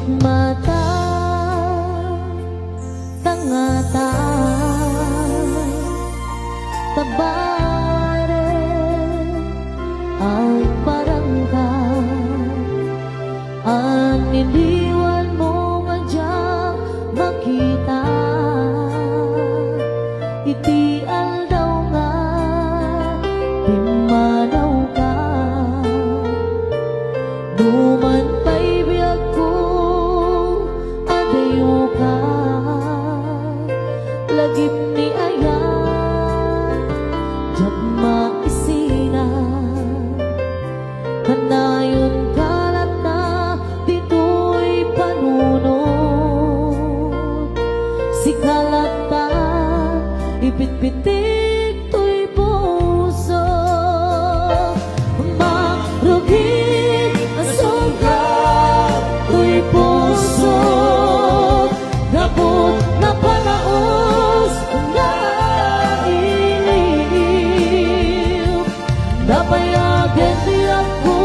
mata tangata tabare ang barangay ang niliwan mo madyang makita iti aldaw nga pimanaw ka duman pa'y biyag ko adayo ka lagip ni ayan diyak maisina kanayon kalat na dito'y panunod si kalata ipitpitik to'y puso magrugit ang sugat to'y puso gabot na panaos na iliw dapayagan di ako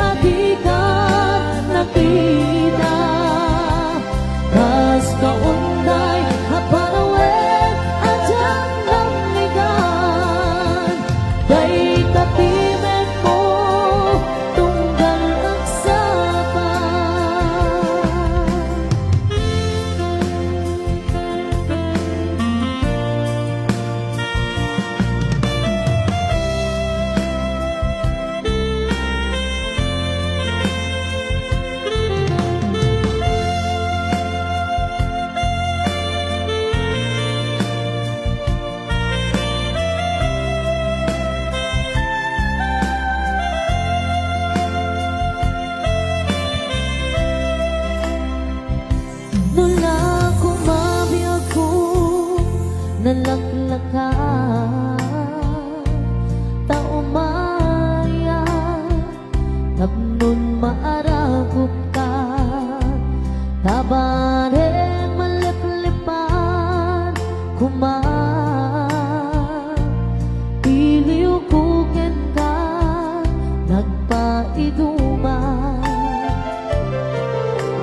adi ka nakita kas kaunday haparawet adyang lamigan day tatimen mo tunggal ang sapan nula kumabi ako nalaglaka taumaya tapnon maaragup ka tabareng malip-lipan iliw kuken ka nagpaiduman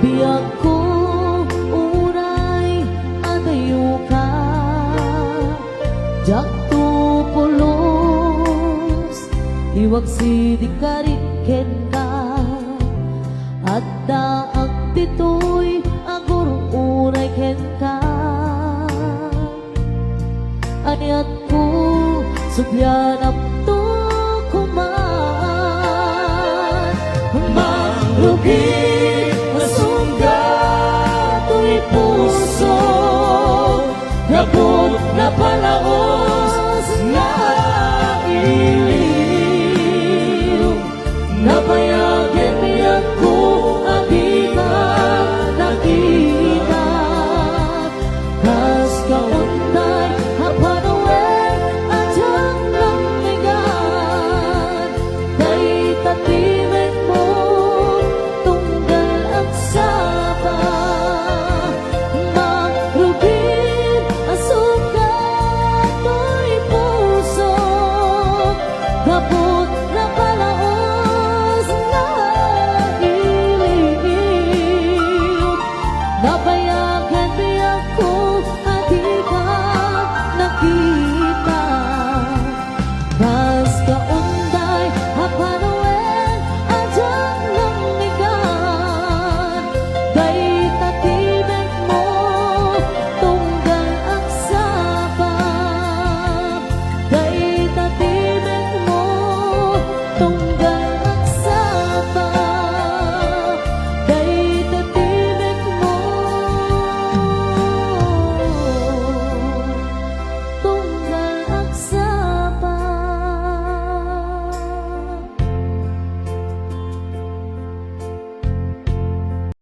biyag ko jak tu pulos iwag sidik kariken ka at daag dito'y agur unay ken ka anyat ko subyan apto kuman magrugi